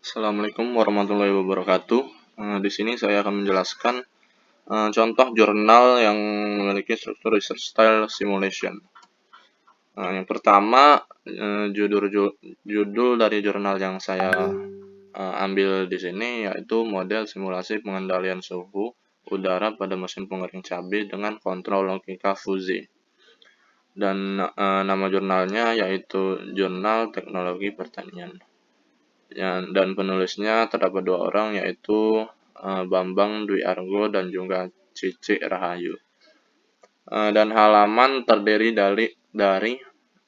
Assalamualaikum warahmatullahi wabarakatuh. Di sini saya akan menjelaskan contoh jurnal yang memiliki struktur research style simulation. Yang pertama, judul dari jurnal yang saya ambil di sini yaitu model simulasi pengendalian suhu udara pada mesin pengering cabai dengan kontrol logika fuzzy. Dan nama jurnalnya yaitu Jurnal Teknologi Pertanian. Dan penulisnya terdapat 2 orang, yaitu Bambang Dwi Argo dan juga Cici Rahayu. Dan halaman terdiri dari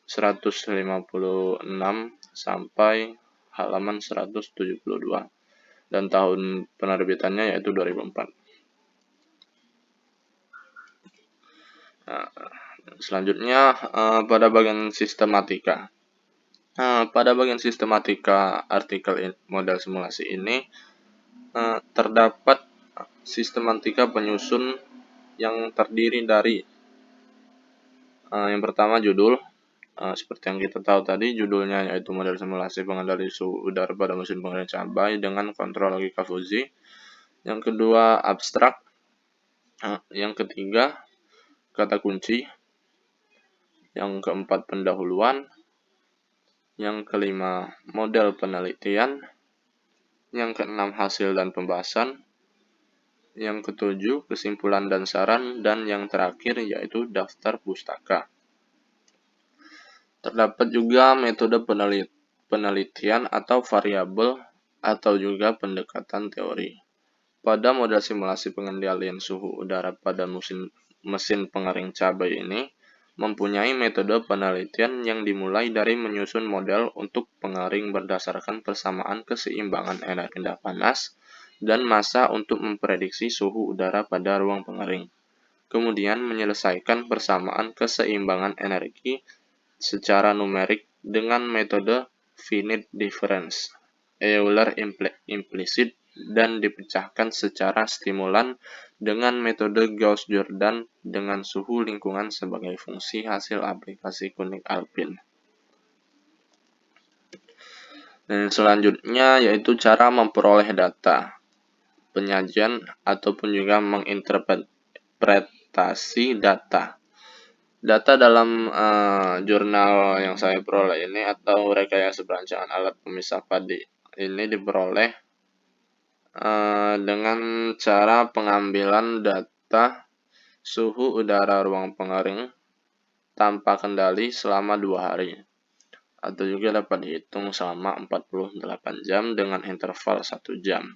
156 sampai halaman 172. Dan tahun penerbitannya yaitu 2004. Selanjutnya pada bagian sistematika. Pada bagian sistematika artikel model simulasi ini terdapat sistematika penyusun yang terdiri dari yang pertama judul, seperti yang kita tahu tadi, judulnya yaitu model simulasi pengendali suhu udara pada mesin pengering cabai dengan kontrol logika fuzzy. Yang kedua abstrak. Yang ketiga kata kunci. Yang keempat pendahuluan. Yang kelima model penelitian. Yang keenam hasil dan pembahasan. Yang ketujuh kesimpulan dan saran, dan yang terakhir yaitu daftar pustaka. Terdapat juga metode penelitian atau variabel atau juga pendekatan teori. Pada model simulasi pengendalian suhu udara pada mesin pengering cabai ini mempunyai metode penelitian yang dimulai dari menyusun model untuk pengering berdasarkan persamaan keseimbangan energi rendah panas dan massa untuk memprediksi suhu udara pada ruang pengering. Kemudian menyelesaikan persamaan keseimbangan energi secara numerik dengan metode finite difference, Euler implicit, dan dipecahkan secara stimulan dengan metode Gauss-Jordan dengan suhu lingkungan sebagai fungsi hasil aplikasi kuning alpin. Dan selanjutnya yaitu cara memperoleh data, penyajian ataupun juga menginterpretasi data. Data dalam jurnal yang saya peroleh ini atau rekayasa perancangan alat pemisah padi ini diperoleh dengan cara pengambilan data suhu udara ruang pengering tanpa kendali selama 2 hari, atau juga dapat dihitung selama 48 jam dengan interval 1 jam.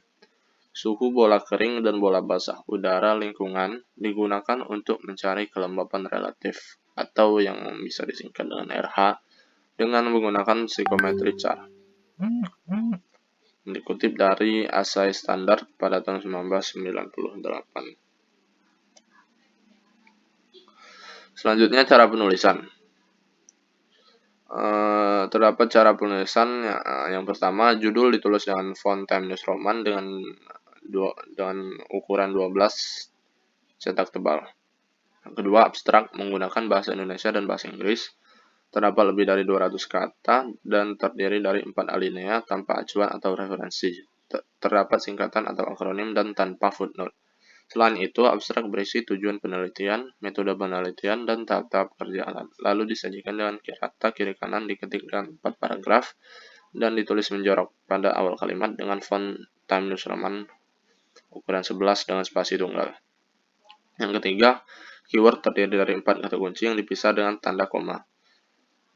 Suhu bola kering dan bola basah udara lingkungan digunakan untuk mencari kelembapan relatif atau yang bisa disingkat dengan RH dengan menggunakan psychometric chart. Dikutip dari Assay Standard pada tahun 1998. Selanjutnya cara penulisan. Terdapat cara penulisan yang pertama, judul ditulis dengan font Times New Roman dengan ukuran 12 cetak tebal. Yang kedua, abstrak menggunakan bahasa Indonesia dan bahasa Inggris. Terdapat lebih dari 200 kata dan terdiri dari 4 alinea tanpa acuan atau referensi. Terdapat singkatan atau akronim dan tanpa footnote. Selain itu, abstrak berisi tujuan penelitian, metode penelitian, dan tahap-tahap kerja alat. Lalu disajikan dengan kata kiri kanan diketik dengan 4 paragraf dan ditulis menjorok pada awal kalimat dengan font Times New Roman ukuran 11 dengan spasi tunggal. Yang ketiga, keyword terdiri dari 4 kata kunci yang dipisah dengan tanda koma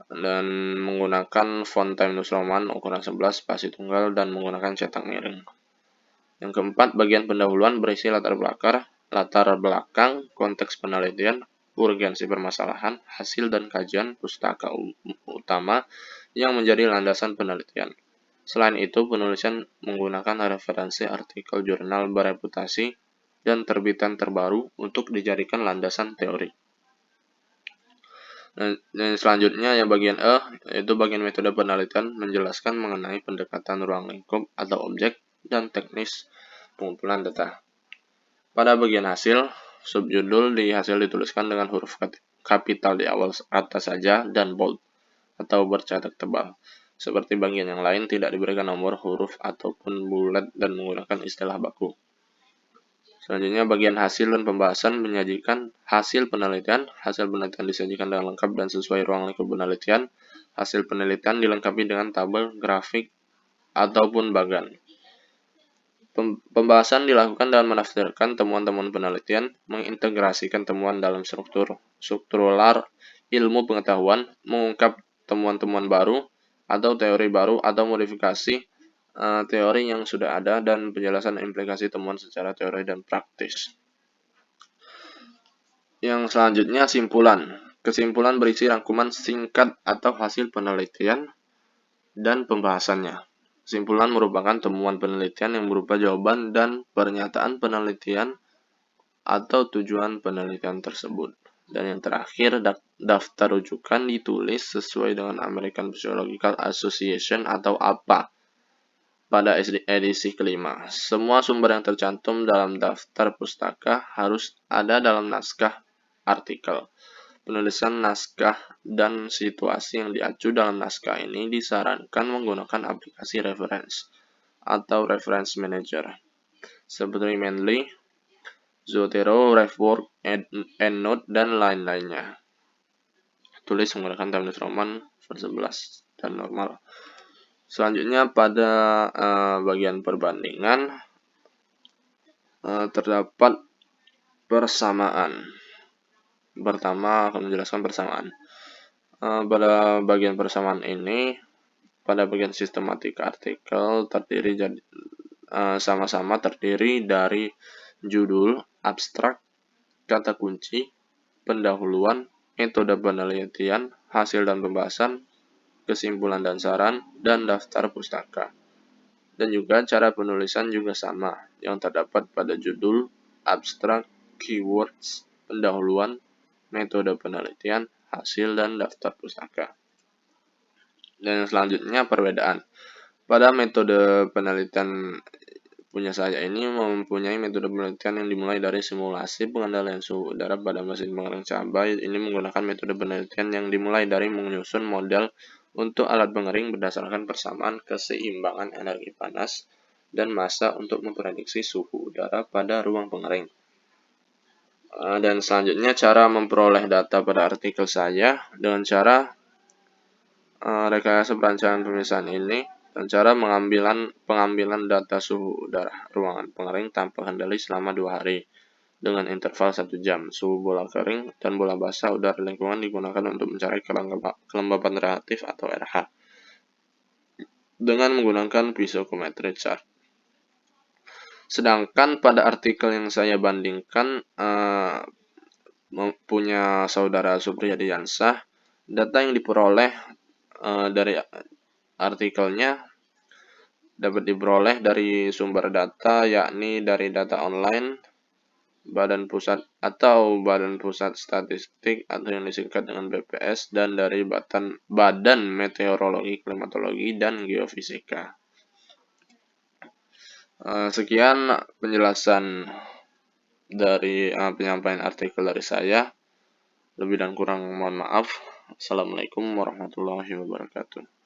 dan menggunakan font Times New Roman ukuran 11 spasi tunggal dan menggunakan cetak miring. Yang keempat, bagian pendahuluan berisi latar belakang, konteks penelitian, urgensi permasalahan, hasil dan kajian pustaka utama yang menjadi landasan penelitian. Selain itu, penulisan menggunakan referensi artikel jurnal bereputasi dan terbitan terbaru untuk dijadikan landasan teori. Dan selanjutnya yang bagian E, yaitu bagian metode penelitian menjelaskan mengenai pendekatan ruang lingkup atau objek dan teknis pengumpulan data. Pada bagian hasil, subjudul di hasil dituliskan dengan huruf kapital di awal atas saja dan bold atau bercetak tebal. Seperti bagian yang lain tidak diberikan nomor, huruf, ataupun bulat dan menggunakan istilah baku. Selanjutnya bagian hasil dan pembahasan menyajikan hasil penelitian. Hasil penelitian disajikan dengan lengkap dan sesuai ruang lingkup penelitian. Hasil penelitian dilengkapi dengan tabel, grafik, ataupun bagan. Pembahasan dilakukan dengan menafsirkan temuan-temuan penelitian, mengintegrasikan temuan dalam struktural ilmu pengetahuan, mengungkap temuan-temuan baru atau teori baru atau modifikasi teori yang sudah ada, dan penjelasan implikasi temuan secara teori dan praktis. Yang selanjutnya simpulan. Kesimpulan berisi rangkuman singkat atau hasil penelitian dan pembahasannya. Kesimpulan merupakan temuan penelitian yang berupa jawaban dan pernyataan penelitian atau tujuan penelitian tersebut. Dan yang terakhir, daftar rujukan ditulis sesuai dengan American Physiological Association atau APA pada edisi kelima. Semua sumber yang tercantum dalam daftar pustaka harus ada dalam naskah artikel. Penulisan naskah dan situasi yang diacu dalam naskah ini disarankan menggunakan aplikasi reference atau reference manager seperti Mendeley, Zotero, RefWorks, EndNote, dan lain-lainnya. Tulis menggunakan Times New Roman versi 11 dan normal. Selanjutnya pada bagian perbandingan terdapat persamaan. Pertama akan menjelaskan persamaan. Pada bagian persamaan ini, pada bagian sistematika artikel sama-sama terdiri dari judul, abstrak, kata kunci, pendahuluan, metode penelitian, hasil dan pembahasan, kesimpulan dan saran, dan daftar pustaka. Dan juga cara penulisan juga sama, yang terdapat pada judul, abstrak, keywords, pendahuluan, metode penelitian, hasil, dan daftar pustaka. Dan yang selanjutnya perbedaan. Pada metode penelitian punya saya ini mempunyai metode penelitian yang dimulai dari simulasi pengendalian suhu udara pada mesin pengering cabai. Ini menggunakan metode penelitian yang dimulai dari menyusun model untuk alat pengering berdasarkan persamaan keseimbangan energi panas dan massa untuk memprediksi suhu udara pada ruang pengering. Dan selanjutnya cara memperoleh data pada artikel saya dengan cara rekayasa perancangan pemisahan ini dan cara pengambilan data suhu udara ruangan pengering tanpa kendali selama 2 hari dengan interval 1 jam. Suhu bola kering dan bola basah udara lingkungan digunakan untuk mencari kelembapan relatif atau RH dengan menggunakan physicometry chart. Sedangkan pada artikel yang saya bandingkan punya saudara Supriyadi Yansah, data yang diperoleh dari artikelnya dapat diperoleh dari sumber data, yakni dari data online, Badan Pusat Statistik atau yang disingkat dengan BPS, dan dari Badan Meteorologi, Klimatologi, dan Geofisika. Sekian penjelasan dari penyampaian artikel dari saya. Lebih dan kurang mohon maaf. Assalamualaikum warahmatullahi wabarakatuh.